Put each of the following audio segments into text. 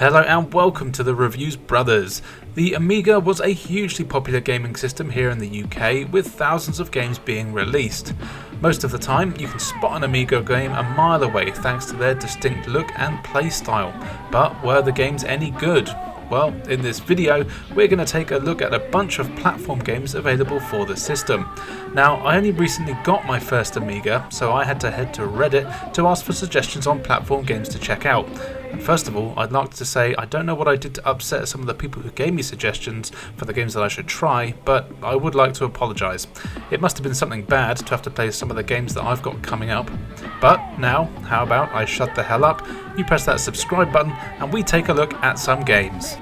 Hello and welcome to the Reviews Brothers. The Amiga was a hugely popular gaming system here in the UK, with thousands of games being released. Most of the time you can spot an Amiga game a mile away thanks to their distinct look and play style. But were the games any good? Well, in this video we're going to take a look at a bunch of platform games available for the system. Now, I only recently got my first Amiga, so I had to head to Reddit to ask for suggestions on platform games to check out. And first of all, I'd like to say I don't know what I did to upset some of the people who gave me suggestions for the games that I should try, but I would like to apologise. It must have been something bad to have to play some of the games that I've got coming up. But now, how about I shut the hell up, you press that subscribe button, and we take a look at some games.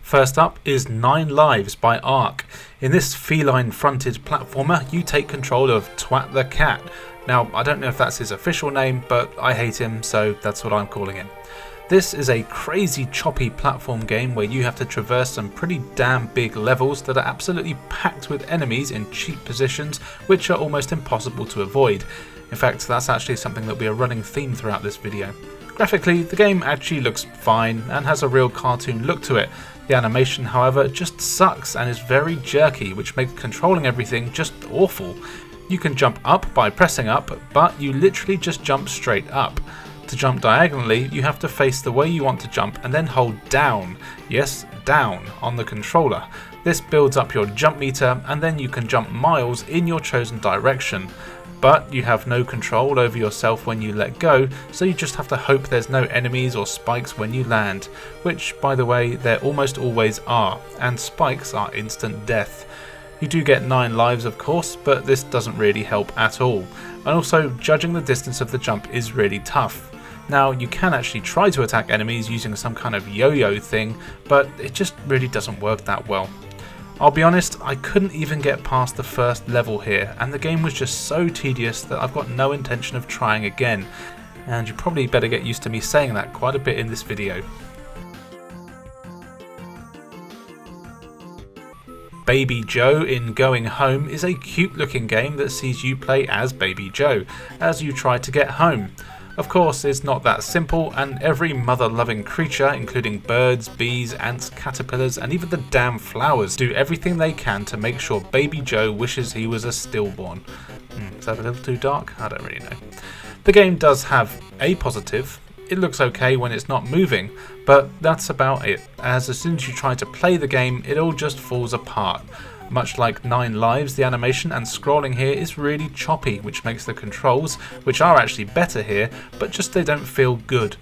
First up is 9 Lives by Ark. In this feline-fronted platformer, you take control of Twat the Cat. Now, I don't know if that's his official name, but I hate him, so that's what I'm calling him. This is a crazy choppy platform game where you have to traverse some pretty damn big levels that are absolutely packed with enemies in cheap positions which are almost impossible to avoid. In fact, that's actually something that will be a running theme throughout this video. Graphically, the game actually looks fine and has a real cartoon look to it. The animation, however, just sucks and is very jerky, which makes controlling everything just awful. You can jump up by pressing up, but you literally just jump straight up. To jump diagonally, you have to face the way you want to jump and then hold down, yes, down, on the controller. This builds up your jump meter and then you can jump miles in your chosen direction. But you have no control over yourself when you let go, so you just have to hope there's no enemies or spikes when you land, which, by the way, there almost always are, and spikes are instant death. You do get 9 lives of course, but this doesn't really help at all, and also judging the distance of the jump is really tough. Now, you can actually try to attack enemies using some kind of yo-yo thing, but it just really doesn't work that well. I'll be honest, I couldn't even get past the first level here, and the game was just so tedious that I've got no intention of trying again, and you probably better get used to me saying that quite a bit in this video. Baby Joe in Going Home is a cute looking game that sees you play as Baby Joe as you try to get home. Of course, it's not that simple, and every mother-loving creature, including birds, bees, ants, caterpillars, and even the damn flowers, do everything they can to make sure Baby Joe wishes he was a stillborn. Is that a little too dark? I don't really know. The game does have a positive. It looks okay when it's not moving, but that's about it, as soon as you try to play the game, it all just falls apart. Much like 9 Lives, the animation and scrolling here is really choppy, which makes the controls, which are actually better here, but just they don't feel good.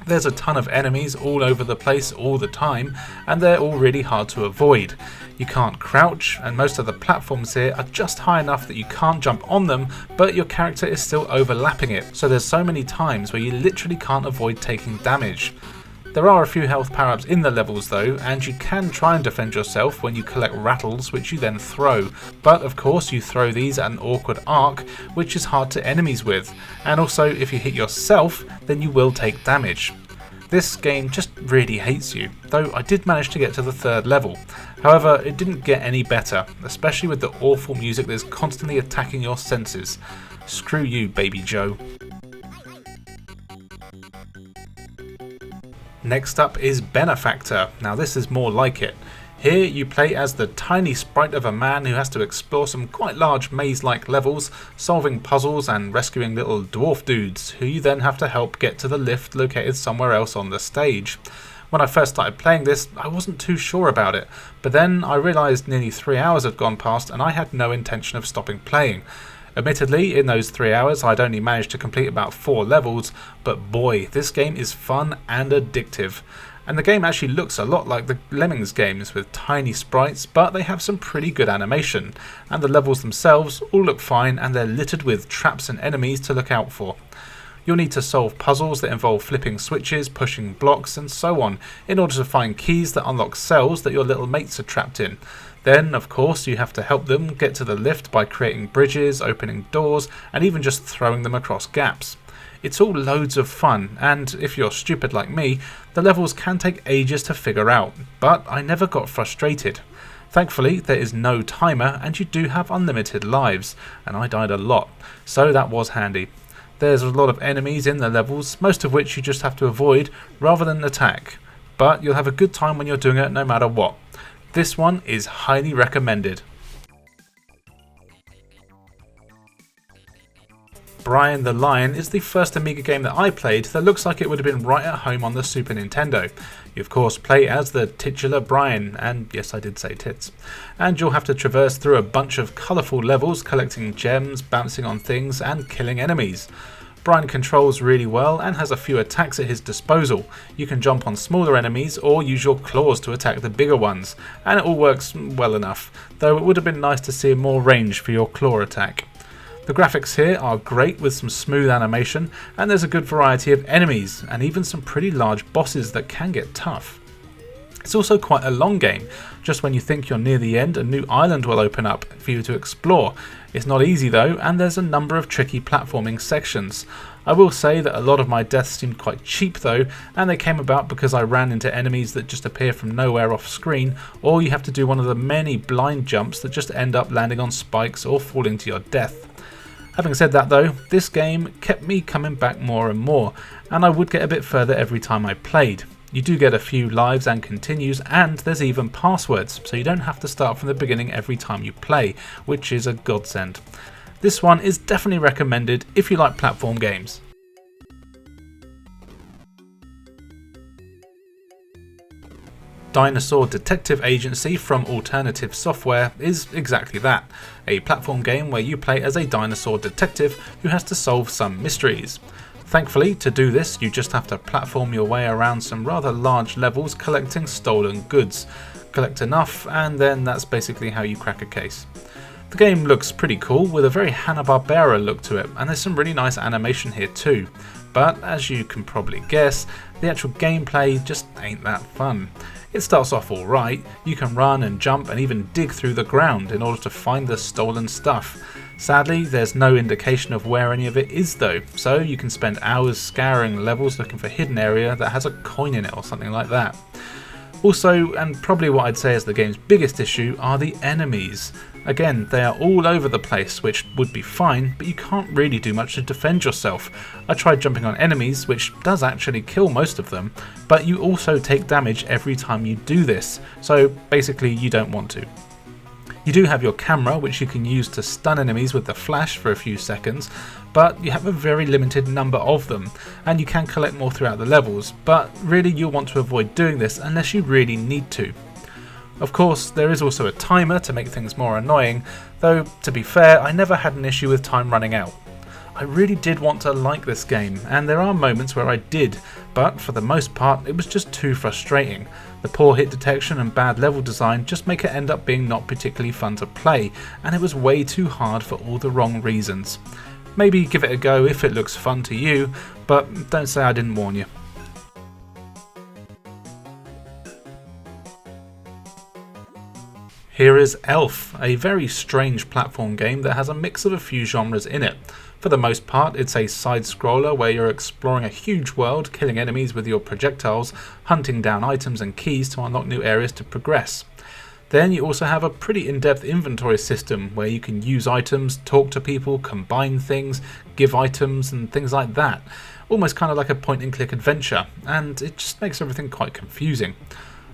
There's a ton of enemies all over the place all the time, and they're all really hard to avoid. You can't crouch, and most of the platforms here are just high enough that you can't jump on them, but your character is still overlapping it, so there's so many times where you literally can't avoid taking damage. There are a few health power-ups in the levels though, and you can try and defend yourself when you collect rattles, which you then throw, but of course you throw these at an awkward arc, which is hard to enemies with, and also if you hit yourself, then you will take damage. This game just really hates you, though I did manage to get to the 3rd level. However, it didn't get any better, especially with the awful music that's constantly attacking your senses. Screw you, Baby Joe. Next up is Benefactor. Now this is more like it. Here you play as the tiny sprite of a man who has to explore some quite large maze-like levels, solving puzzles and rescuing little dwarf dudes, who you then have to help get to the lift located somewhere else on the stage. When I first started playing this, I wasn't too sure about it, but then I realised nearly 3 hours had gone past and I had no intention of stopping playing. Admittedly, in those 3 hours I'd only managed to complete about 4 levels, but boy, this game is fun and addictive. And the game actually looks a lot like the Lemmings games with tiny sprites, but they have some pretty good animation, and the levels themselves all look fine and they're littered with traps and enemies to look out for. You'll need to solve puzzles that involve flipping switches, pushing blocks and so on, in order to find keys that unlock cells that your little mates are trapped in. Then, of course, you have to help them get to the lift by creating bridges, opening doors, and even just throwing them across gaps. It's all loads of fun, and if you're stupid like me, the levels can take ages to figure out, but I never got frustrated. Thankfully, there is no timer, and you do have unlimited lives, and I died a lot, so that was handy. There's a lot of enemies in the levels, most of which you just have to avoid rather than attack, but you'll have a good time when you're doing it no matter what. This one is highly recommended. Brian the Lion is the first Amiga game that I played that looks like it would have been right at home on the Super Nintendo. You of course play as the titular Brian, and yes, I did say tits. And you'll have to traverse through a bunch of colourful levels, collecting gems, bouncing on things and killing enemies. Brian controls really well and has a few attacks at his disposal. You can jump on smaller enemies or use your claws to attack the bigger ones, and it all works well enough, though it would have been nice to see more range for your claw attack. The graphics here are great with some smooth animation, and there's a good variety of enemies and even some pretty large bosses that can get tough. It's also quite a long game. Just when you think you're near the end, a new island will open up for you to explore. It's not easy though, and there's a number of tricky platforming sections. I will say that a lot of my deaths seemed quite cheap though, and they came about because I ran into enemies that just appear from nowhere off screen, or you have to do one of the many blind jumps that just end up landing on spikes or falling to your death. Having said that though, this game kept me coming back more and more, and I would get a bit further every time I played. You do get a few lives and continues, and there's even passwords, so you don't have to start from the beginning every time you play, which is a godsend. This one is definitely recommended if you like platform games. Dinosaur Detective Agency from Alternative Software is exactly that, a platform game where you play as a dinosaur detective who has to solve some mysteries. Thankfully, to do this you just have to platform your way around some rather large levels collecting stolen goods. Collect enough and then that's basically how you crack a case. The game looks pretty cool with a very Hanna-Barbera look to it, and there's some really nice animation here too. But as you can probably guess, the actual gameplay just ain't that fun. It starts off alright, you can run and jump and even dig through the ground in order to find the stolen stuff. Sadly, there's no indication of where any of it is though, so you can spend hours scouring levels looking for a hidden area that has a coin in it or something like that. Also, and probably what I'd say is the game's biggest issue, are the enemies. Again, they are all over the place, which would be fine, but you can't really do much to defend yourself. I tried jumping on enemies, which does actually kill most of them, but you also take damage every time you do this, so basically you don't want to. You do have your camera, which you can use to stun enemies with the flash for a few seconds, but you have a very limited number of them, and you can collect more throughout the levels, but really you'll want to avoid doing this unless you really need to. Of course, there is also a timer to make things more annoying, though to be fair, I never had an issue with time running out. I really did want to like this game, and there are moments where I did, but for the most part it was just too frustrating. The poor hit detection and bad level design just make it end up being not particularly fun to play, and it was way too hard for all the wrong reasons. Maybe give it a go if it looks fun to you, but don't say I didn't warn you. Here is Elf, a very strange platform game that has a mix of a few genres in it. For the most part, it's a side-scroller where you're exploring a huge world, killing enemies with your projectiles, hunting down items and keys to unlock new areas to progress. Then you also have a pretty in-depth inventory system where you can use items, talk to people, combine things, give items and things like that. Almost kind of like a point-and-click adventure, and it just makes everything quite confusing.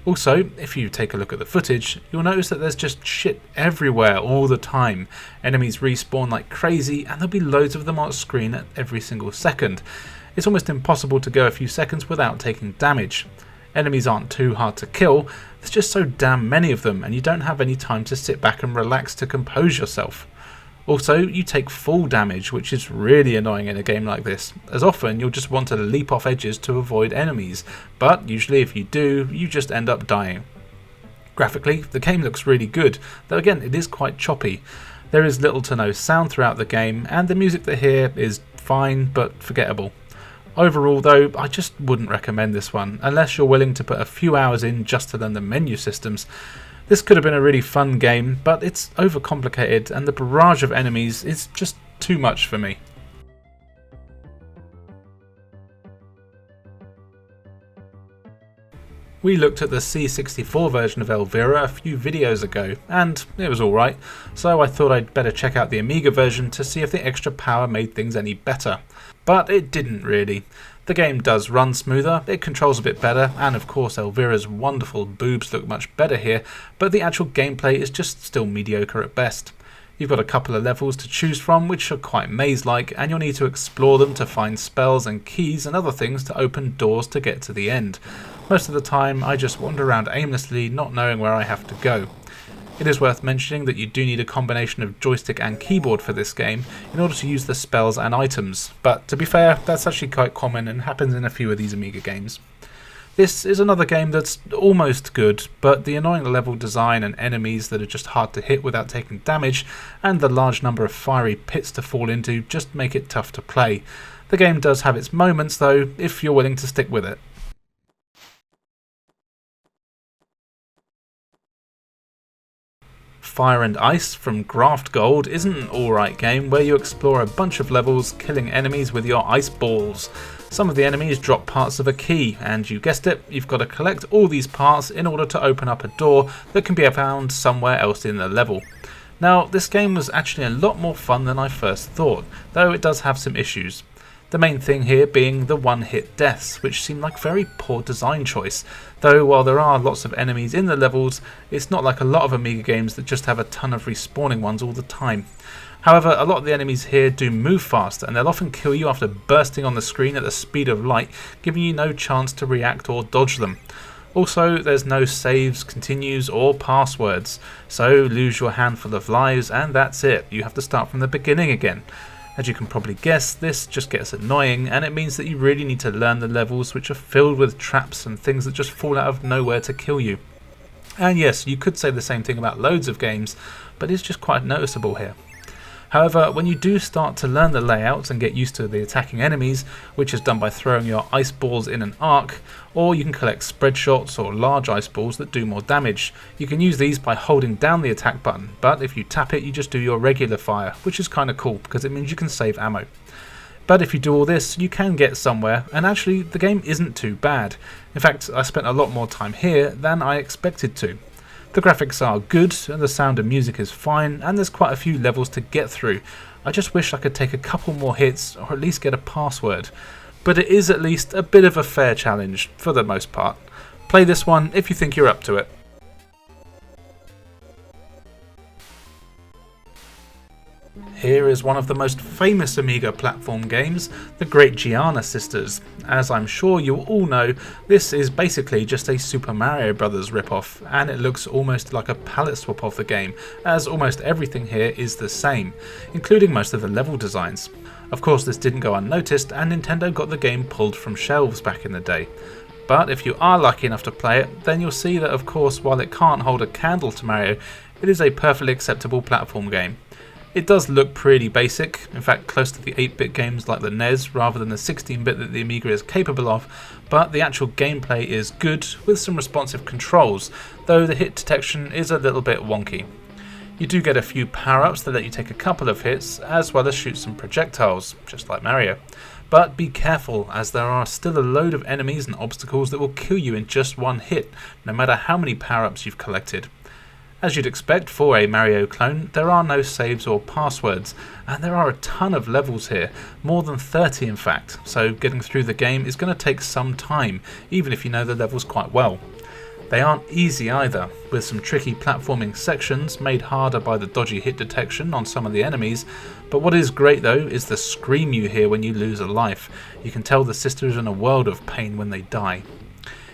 Also, if you take a look at the footage, you'll notice that there's just shit everywhere all the time. Enemies respawn like crazy and there'll be loads of them on screen at every single second. It's almost impossible to go a few seconds without taking damage. Enemies aren't too hard to kill, there's just so damn many of them and you don't have any time to sit back and relax to compose yourself. Also, you take full damage, which is really annoying in a game like this, as often you'll just want to leap off edges to avoid enemies, but usually if you do, you just end up dying. Graphically, the game looks really good, though again it is quite choppy. There is little to no sound throughout the game, and the music they hear is fine but forgettable. Overall though, I just wouldn't recommend this one, unless you're willing to put a few hours in just to learn the menu systems. This could have been a really fun game, but it's overcomplicated and the barrage of enemies is just too much for me. We looked at the C64 version of Elvira a few videos ago, and it was alright, so I thought I'd better check out the Amiga version to see if the extra power made things any better. But it didn't really. The game does run smoother, it controls a bit better, and of course Elvira's wonderful boobs look much better here, but the actual gameplay is just still mediocre at best. You've got a couple of levels to choose from which are quite maze-like, and you'll need to explore them to find spells and keys and other things to open doors to get to the end. Most of the time I just wander around aimlessly, not knowing where I have to go. It is worth mentioning that you do need a combination of joystick and keyboard for this game in order to use the spells and items, but to be fair, that's actually quite common and happens in a few of these Amiga games. This is another game that's almost good, but the annoying level design and enemies that are just hard to hit without taking damage, and the large number of fiery pits to fall into just make it tough to play. The game does have its moments though, if you're willing to stick with it. Fire and Ice from Graft Gold is an alright game where you explore a bunch of levels killing enemies with your ice balls. Some of the enemies drop parts of a key, and you guessed it, you've got to collect all these parts in order to open up a door that can be found somewhere else in the level. Now, this game was actually a lot more fun than I first thought, though it does have some issues. The main thing here being the one-hit deaths, which seem like very poor design choice, though while there are lots of enemies in the levels, it's not like a lot of Amiga games that just have a ton of respawning ones all the time. However, a lot of the enemies here do move fast, and they'll often kill you after bursting on the screen at the speed of light, giving you no chance to react or dodge them. Also, there's no saves, continues or passwords, so lose your handful of lives and that's it, you have to start from the beginning again. As you can probably guess, this just gets annoying, and it means that you really need to learn the levels which are filled with traps and things that just fall out of nowhere to kill you. And yes, you could say the same thing about loads of games, but it's just quite noticeable here. However, when you do start to learn the layouts and get used to the attacking enemies, which is done by throwing your ice balls in an arc, or you can collect spread shots or large ice balls that do more damage. You can use these by holding down the attack button, but if you tap it you just do your regular fire, which is kinda cool because it means you can save ammo. But if you do all this, you can get somewhere, and actually the game isn't too bad. In fact, I spent a lot more time here than I expected to. The graphics are good, and the sound and music is fine, and there's quite a few levels to get through. I just wish I could take a couple more hits, or at least get a password. But it is at least a bit of a fair challenge, for the most part. Play this one if you think you're up to it. Here is one of the most famous Amiga platform games, the Great Giana Sisters. As I'm sure you all know, this is basically just a Super Mario Bros. Ripoff, and it looks almost like a palette swap of the game, as almost everything here is the same, including most of the level designs. Of course, this didn't go unnoticed, and Nintendo got the game pulled from shelves back in the day. But if you are lucky enough to play it, then you'll see that of course while it can't hold a candle to Mario, it is a perfectly acceptable platform game. It does look pretty basic, in fact close to the 8-bit games like the NES rather than the 16-bit that the Amiga is capable of, but the actual gameplay is good with some responsive controls, though the hit detection is a little bit wonky. You do get a few power-ups that let you take a couple of hits, as well as shoot some projectiles, just like Mario. But be careful, as there are still a load of enemies and obstacles that will kill you in just one hit, no matter how many power-ups you've collected. As you'd expect for a Mario clone, there are no saves or passwords, and there are a ton of levels here, more than 30 in fact, so getting through the game is going to take some time, even if you know the levels quite well. They aren't easy either, with some tricky platforming sections made harder by the dodgy hit detection on some of the enemies, but what is great though is the scream you hear when you lose a life. You can tell the sisters are in a world of pain when they die.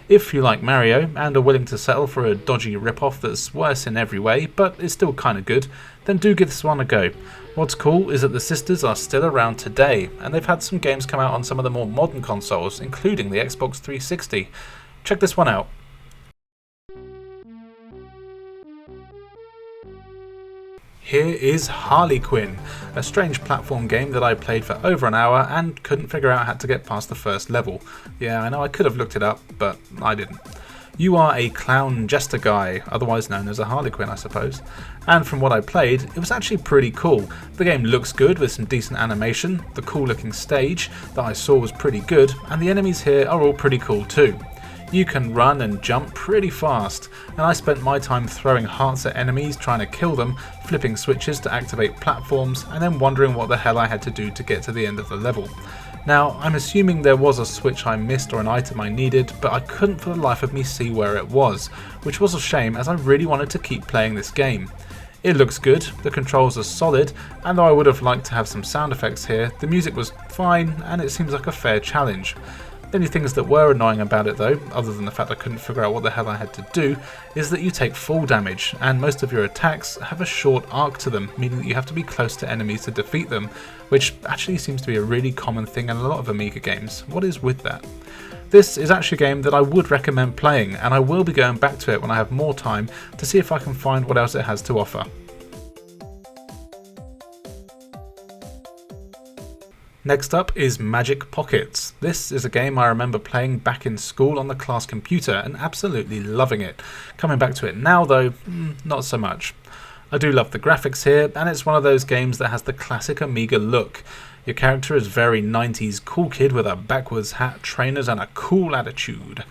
If you like Mario and are willing to settle for a dodgy rip-off that's worse in every way, but is still kinda good, then do give this one a go. What's cool is that the sisters are still around today, and they've had some games come out on some of the more modern consoles, including the Xbox 360. Check this one out. Here is Harlequin, a strange platform game that I played for over an hour and couldn't figure out how to get past the first level. Yeah, I know I could have looked it up, but I didn't. You are a clown jester guy, otherwise known as a Harlequin I suppose, and from what I played, it was actually pretty cool. The game looks good with some decent animation, the cool looking stage that I saw was pretty good, and the enemies here are all pretty cool too. You can run and jump pretty fast, and I spent my time throwing hearts at enemies trying to kill them, flipping switches to activate platforms, and then wondering what the hell I had to do to get to the end of the level. Now, I'm assuming there was a switch I missed or an item I needed, but I couldn't for the life of me see where it was, which was a shame as I really wanted to keep playing this game. It looks good, the controls are solid, and though I would have liked to have some sound effects here, the music was fine and it seems like a fair challenge. The only things that were annoying about it though, other than the fact I couldn't figure out what the hell I had to do, is that you take fall damage, and most of your attacks have a short arc to them, meaning that you have to be close to enemies to defeat them, which actually seems to be a really common thing in a lot of Amiga games. What is with that? This is actually a game that I would recommend playing, and I will be going back to it when I have more time to see if I can find what else it has to offer. Next up is Magic Pockets. This is a game I remember playing back in school on the class computer and absolutely loving it. Coming back to it now though, not so much. I do love the graphics here, and it's one of those games that has the classic Amiga look. Your character is very 90s cool kid with a backwards hat, trainers and a cool attitude.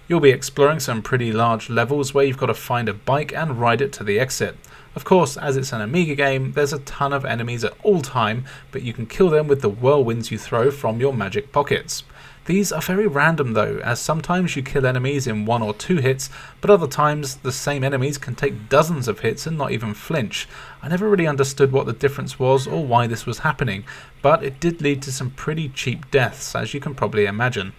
You'll be exploring some pretty large levels where you've got to find a bike and ride it to the exit. Of course, as it's an Amiga game, there's a ton of enemies at all time, but you can kill them with the whirlwinds you throw from your magic pockets. These are very random though, as sometimes you kill enemies in 1 or 2 hits, but other times the same enemies can take dozens of hits and not even flinch. I never really understood what the difference was or why this was happening, but it did lead to some pretty cheap deaths, as you can probably imagine.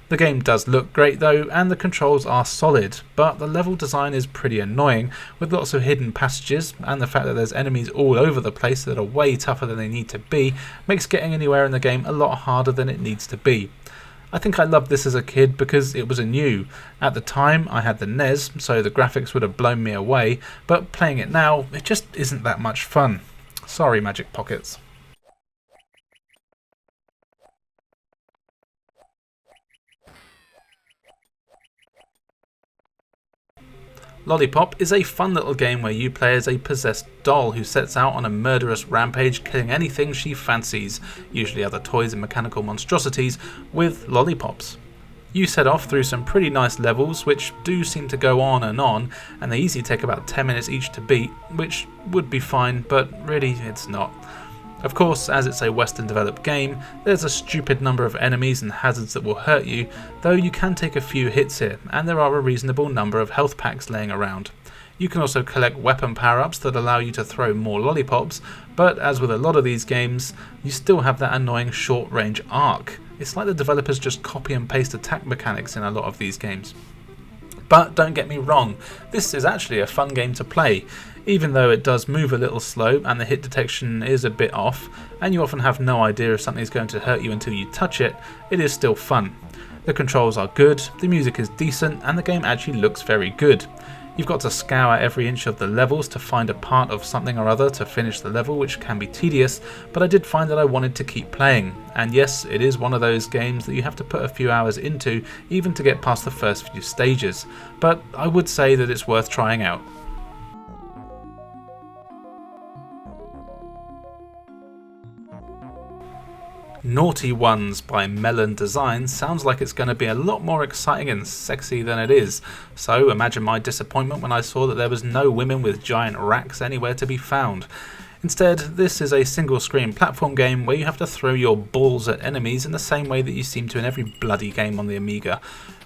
The game does look great though, and the controls are solid, but the level design is pretty annoying, with lots of hidden passages, and the fact that there's enemies all over the place that are way tougher than they need to be makes getting anywhere in the game a lot harder than it needs to be. I think I loved this as a kid because it was new. At the time I had the NES, so the graphics would have blown me away, but playing it now, it just isn't that much fun. Sorry, Magic Pockets. Lollipop is a fun little game where you play as a possessed doll who sets out on a murderous rampage, killing anything she fancies, usually other toys and mechanical monstrosities, with lollipops. You set off through some pretty nice levels which do seem to go on, and they easily take about 10 minutes each to beat, which would be fine, but really it's not. Of course, as it's a Western developed game, there's a stupid number of enemies and hazards that will hurt you, though you can take a few hits here, and there are a reasonable number of health packs laying around. You can also collect weapon power-ups that allow you to throw more lollipops, but as with a lot of these games, you still have that annoying short-range arc. It's like the developers just copy and paste attack mechanics in a lot of these games. But don't get me wrong, this is actually a fun game to play. Even though it does move a little slow and the hit detection is a bit off, and you often have no idea if something is going to hurt you until you touch it, it is still fun. The controls are good, the music is decent, and the game actually looks very good. You've got to scour every inch of the levels to find a part of something or other to finish the level, which can be tedious, but I did find that I wanted to keep playing. And yes, it is one of those games that you have to put a few hours into even to get past the first few stages, but I would say that it's worth trying out. Naughty Ones by Melon Design sounds like it's going to be a lot more exciting and sexy than it is, so imagine my disappointment when I saw that there was no women with giant racks anywhere to be found. Instead, this is a single screen platform game where you have to throw your balls at enemies in the same way that you seem to in every bloody game on the Amiga.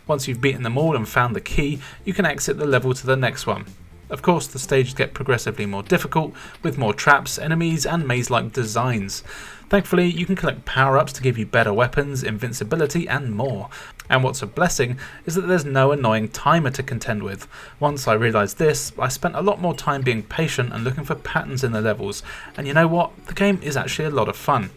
Once you've beaten them all and found the key, you can exit the level to the next one. Of course, the stages get progressively more difficult, with more traps, enemies and maze-like designs. Thankfully, you can collect power-ups to give you better weapons, invincibility and more. And what's a blessing is that there's no annoying timer to contend with. Once I realised this, I spent a lot more time being patient and looking for patterns in the levels, and you know what, the game is actually a lot of fun.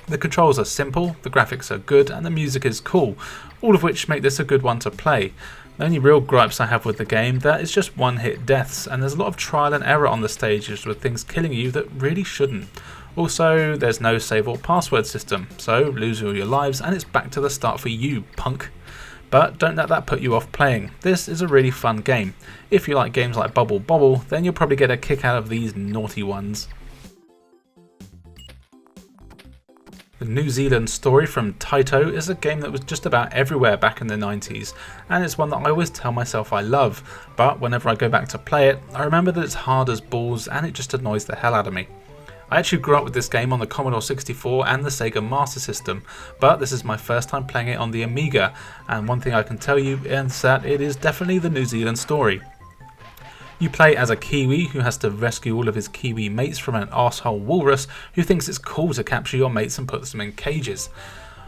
The controls are simple, the graphics are good and the music is cool, all of which make this a good one to play. The only real gripes I have with the game that is just one-hit deaths, and there's a lot of trial and error on the stages with things killing you that really shouldn't. Also, there's no save or password system, so lose all your lives and it's back to the start for you, punk. But don't let that put you off playing. This is a really fun game. If you like games like Bubble Bobble, then you'll probably get a kick out of these Naughty Ones. The New Zealand Story from Taito is a game that was just about everywhere back in the 90s, and it's one that I always tell myself I love, but whenever I go back to play it, I remember that it's hard as balls and it just annoys the hell out of me. I actually grew up with this game on the Commodore 64 and the Sega Master System, but this is my first time playing it on the Amiga, and one thing I can tell you is that it is definitely the New Zealand Story. You play as a Kiwi who has to rescue all of his Kiwi mates from an arsehole walrus who thinks it's cool to capture your mates and put them in cages.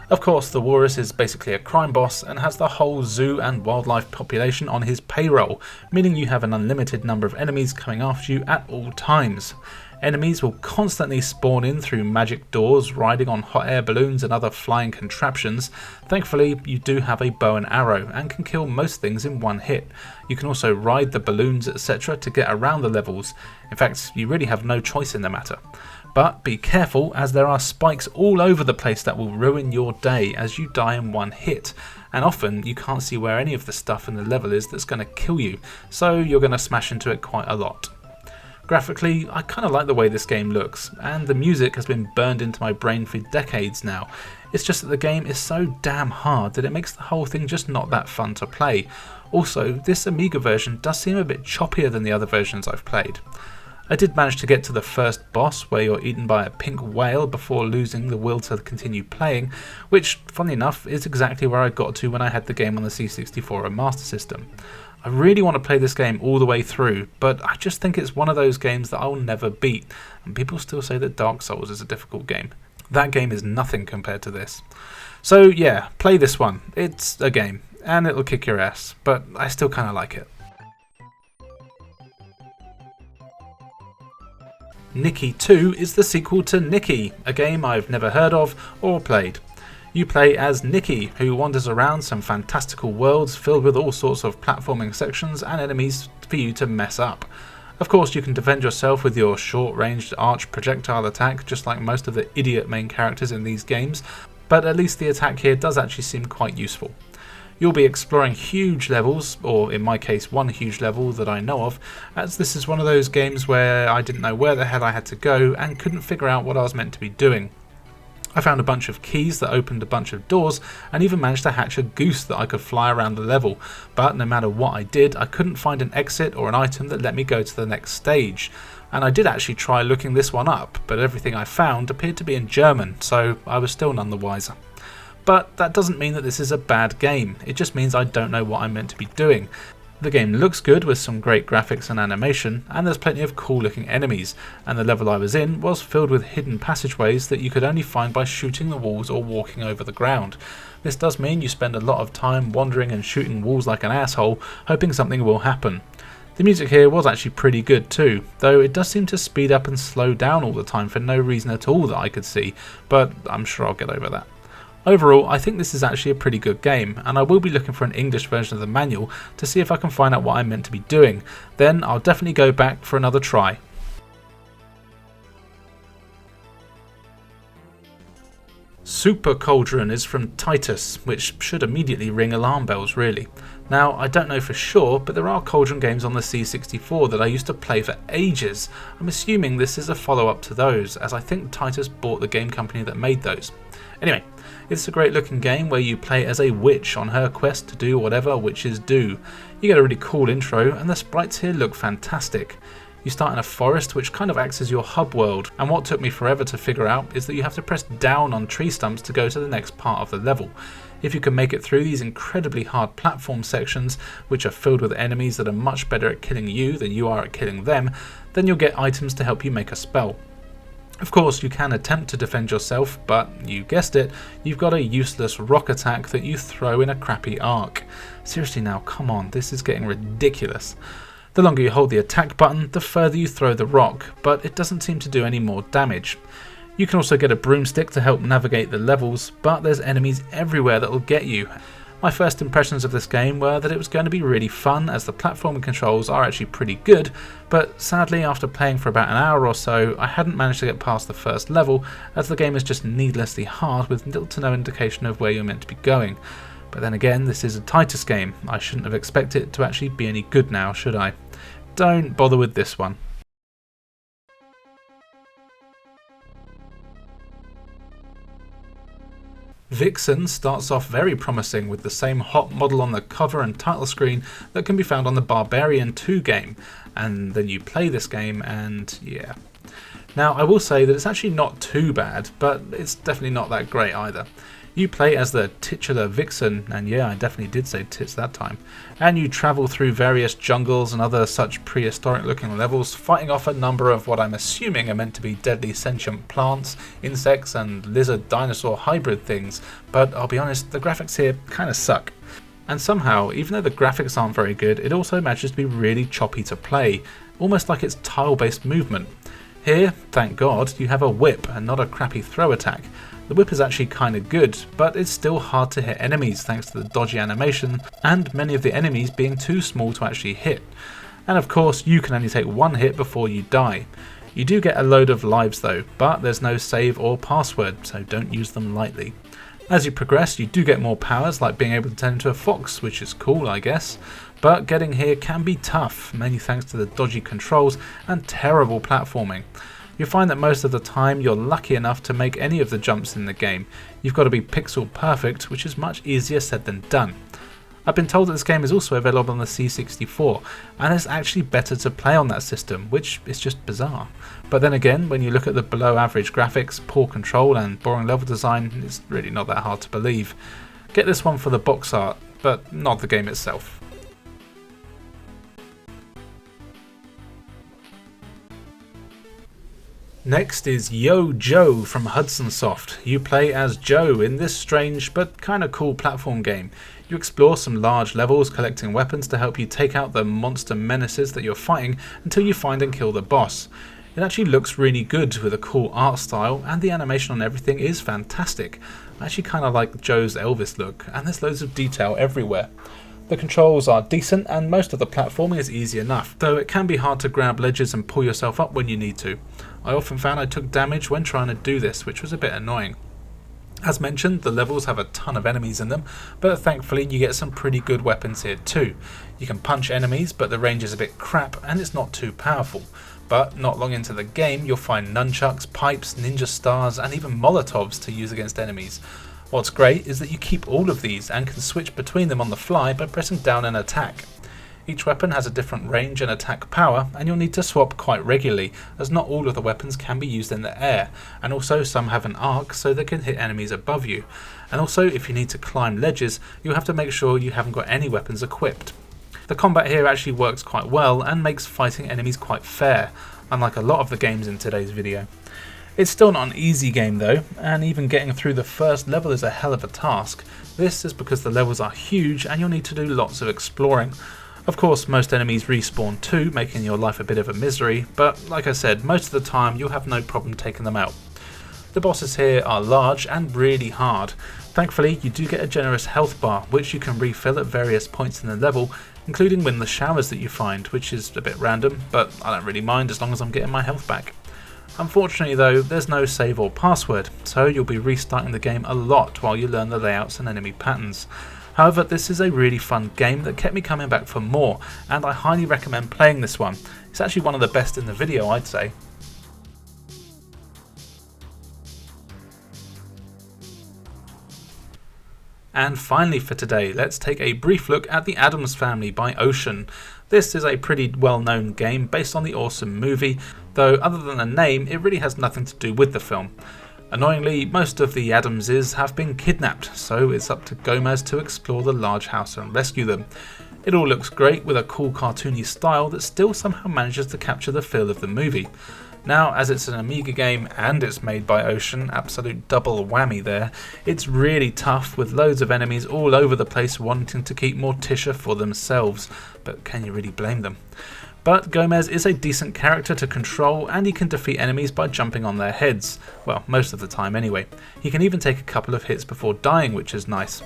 Of course, the walrus is basically a crime boss and has the whole zoo and wildlife population on his payroll, meaning you have an unlimited number of enemies coming after you at all times. Enemies will constantly spawn in through magic doors, riding on hot air balloons and other flying contraptions. Thankfully, you do have a bow and arrow and can kill most things in one hit. You can also ride the balloons, etc. to get around the levels. In fact, you really have no choice in the matter. But be careful, as there are spikes all over the place that will ruin your day as you die in one hit. And often you can't see where any of the stuff in the level is that's going to kill you, so you're going to smash into it quite a lot. Graphically, I kind of like the way this game looks, and the music has been burned into my brain for decades now. It's just that the game is so damn hard that it makes the whole thing just not that fun to play. Also, this Amiga version does seem a bit choppier than the other versions I've played. I did manage to get to the first boss where you're eaten by a pink whale before losing the will to continue playing, which, funnily enough, is exactly where I got to when I had the game on the C64 and Master System. I really want to play this game all the way through, but I just think it's one of those games that I'll never beat, and people still say that Dark Souls is a difficult game. That game is nothing compared to this. So yeah, play this one. It's a game, and it'll kick your ass, but I still kind of like it. Nicky 2 is the sequel to Nicky, a game I've never heard of or played. You play as Nicky, who wanders around some fantastical worlds filled with all sorts of platforming sections and enemies for you to mess up. Of course, you can defend yourself with your short-ranged arch projectile attack, just like most of the idiot main characters in these games, but at least the attack here does actually seem quite useful. You'll be exploring huge levels, or in my case one huge level that I know of, as this is one of those games where I didn't know where the hell I had to go and couldn't figure out what I was meant to be doing. I found a bunch of keys that opened a bunch of doors and even managed to hatch a goose that I could fly around the level, but no matter what I did, I couldn't find an exit or an item that let me go to the next stage. And I did actually try looking this one up, but everything I found appeared to be in German, so I was still none the wiser. But that doesn't mean that this is a bad game, it just means I don't know what I'm meant to be doing. The game looks good with some great graphics and animation, and there's plenty of cool looking enemies, and the level I was in was filled with hidden passageways that you could only find by shooting the walls or walking over the ground. This does mean you spend a lot of time wandering and shooting walls like an asshole, hoping something will happen. The music here was actually pretty good too, though it does seem to speed up and slow down all the time for no reason at all that I could see, but I'm sure I'll get over that. Overall, I think this is actually a pretty good game, and I will be looking for an English version of the manual to see if I can find out what I'm meant to be doing. Then I'll definitely go back for another try. Super Cauldron is from Titus, which should immediately ring alarm bells really. Now, I don't know for sure, but there are Cauldron games on the C64 that I used to play for ages. I'm assuming this is a follow-up to those, as I think Titus bought the game company that made those. Anyway, it's a great looking game where you play as a witch on her quest to do whatever witches do. You get a really cool intro, and the sprites here look fantastic. You start in a forest which kind of acts as your hub world, and what took me forever to figure out is that you have to press down on tree stumps to go to the next part of the level. If you can make it through these incredibly hard platform sections, which are filled with enemies that are much better at killing you than you are at killing them, then you'll get items to help you make a spell. Of course, you can attempt to defend yourself, but you guessed it, you've got a useless rock attack that you throw in a crappy arc. Seriously now, come on, this is getting ridiculous. The longer you hold the attack button, the further you throw the rock, but it doesn't seem to do any more damage. You can also get a broomstick to help navigate the levels, but there's enemies everywhere that will get you. My first impressions of this game were that it was going to be really fun, as the platforming controls are actually pretty good, but sadly after playing for about an hour or so I hadn't managed to get past the first level, as the game is just needlessly hard with little to no indication of where you're meant to be going. But then again, this is a Titus game, I shouldn't have expected it to actually be any good now, should I? Don't bother with this one. . Vixen starts off very promising with the same hot model on the cover and title screen that can be found on the Barbarian 2 game, and then you play this game and yeah. Now I will say that it's actually not too bad, but it's definitely not that great either. You play as the titular Vixen, and yeah, I definitely did say tits that time, and you travel through various jungles and other such prehistoric looking levels, fighting off a number of what I'm assuming are meant to be deadly sentient plants, insects and lizard dinosaur hybrid things, but I'll be honest, the graphics here kinda suck. And somehow, even though the graphics aren't very good, it also manages to be really choppy to play, almost like it's tile-based movement. Here, thank God, you have a whip and not a crappy throw attack. The whip is actually kinda good, but it's still hard to hit enemies thanks to the dodgy animation and many of the enemies being too small to actually hit. And of course, you can only take one hit before you die. You do get a load of lives though, but there's no save or password, so don't use them lightly. As you progress, you do get more powers, like being able to turn into a fox, which is cool I guess, but getting here can be tough, mainly thanks to the dodgy controls and terrible platforming. You'll find that most of the time you're lucky enough to make any of the jumps in the game. You've got to be pixel perfect, which is much easier said than done. I've been told that this game is also available on the C64, and it's actually better to play on that system, which is just bizarre. But then again, when you look at the below average graphics, poor control and boring level design, it's really not that hard to believe. Get this one for the box art, but not the game itself. Next is Yo Joe from Hudson Soft. You play as Joe in this strange but kinda cool platform game. You explore some large levels collecting weapons to help you take out the monster menaces that you're fighting until you find and kill the boss. It actually looks really good with a cool art style, and the animation on everything is fantastic. I actually kinda like Joe's Elvis look, and there's loads of detail everywhere. The controls are decent and most of the platforming is easy enough, though it can be hard to grab ledges and pull yourself up when you need to. I often found I took damage when trying to do this, which was a bit annoying. As mentioned, the levels have a ton of enemies in them, but thankfully you get some pretty good weapons here too. You can punch enemies, but the range is a bit crap and it's not too powerful. But not long into the game you'll find nunchucks, pipes, ninja stars and even molotovs to use against enemies. What's great is that you keep all of these and can switch between them on the fly by pressing down and attack. Each weapon has a different range and attack power, and you'll need to swap quite regularly, as not all of the weapons can be used in the air, and also some have an arc so they can hit enemies above you. And also, if you need to climb ledges, you'll have to make sure you haven't got any weapons equipped. The combat here actually works quite well and makes fighting enemies quite fair, unlike a lot of the games in today's video. It's still not an easy game though, and even getting through the first level is a hell of a task. This is because the levels are huge and you'll need to do lots of exploring. Of course, most enemies respawn too, making your life a bit of a misery, but like I said, most of the time you'll have no problem taking them out. The bosses here are large and really hard. Thankfully, you do get a generous health bar, which you can refill at various points in the level, including when the showers that you find, which is a bit random, but I don't really mind as long as I'm getting my health back. Unfortunately though, there's no save or password, so you'll be restarting the game a lot while you learn the layouts and enemy patterns. However, this is a really fun game that kept me coming back for more, and I highly recommend playing this one. It's actually one of the best in the video, I'd say. And finally for today, let's take a brief look at the Addams Family by Ocean. This is a pretty well-known game based on the awesome movie, though other than the name, it really has nothing to do with the film. Annoyingly, most of the Addamses have been kidnapped, so it's up to Gomez to explore the large house and rescue them. It all looks great with a cool cartoony style that still somehow manages to capture the feel of the movie. Now, as it's an Amiga game and it's made by Ocean, absolute double whammy there, it's really tough with loads of enemies all over the place wanting to keep Morticia for themselves, but can you really blame them? But Gomez is a decent character to control and he can defeat enemies by jumping on their heads. Well, most of the time anyway. He can even take a couple of hits before dying, which is nice.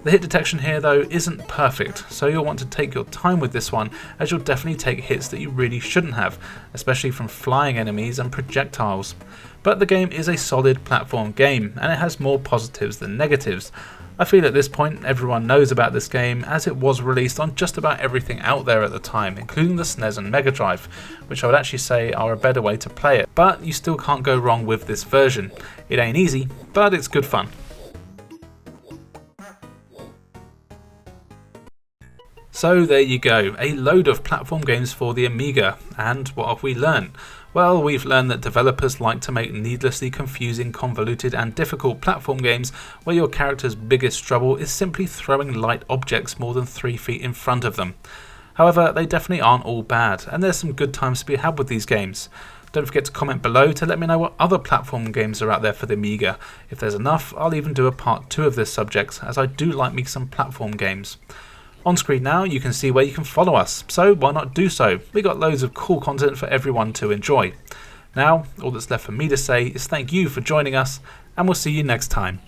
The hit detection here though isn't perfect, so you'll want to take your time with this one, as you'll definitely take hits that you really shouldn't have, especially from flying enemies and projectiles. But the game is a solid platform game, and it has more positives than negatives. I feel at this point everyone knows about this game, as it was released on just about everything out there at the time, including the SNES and Mega Drive, which I would actually say are a better way to play it. But you still can't go wrong with this version. It ain't easy, but it's good fun. So there you go, a load of platform games for the Amiga, and what have we learned? Well, we've learned that developers like to make needlessly confusing, convoluted and difficult platform games where your character's biggest trouble is simply throwing light objects more than 3 feet in front of them. However, they definitely aren't all bad, and there's some good times to be had with these games. Don't forget to comment below to let me know what other platform games are out there for the Amiga. If there's enough, I'll even do a part 2 of this subject, as I do like me some platform games. On screen now you can see where you can follow us, so why not do so? We got loads of cool content for everyone to enjoy. Now, all that's left for me to say is thank you for joining us, and we'll see you next time.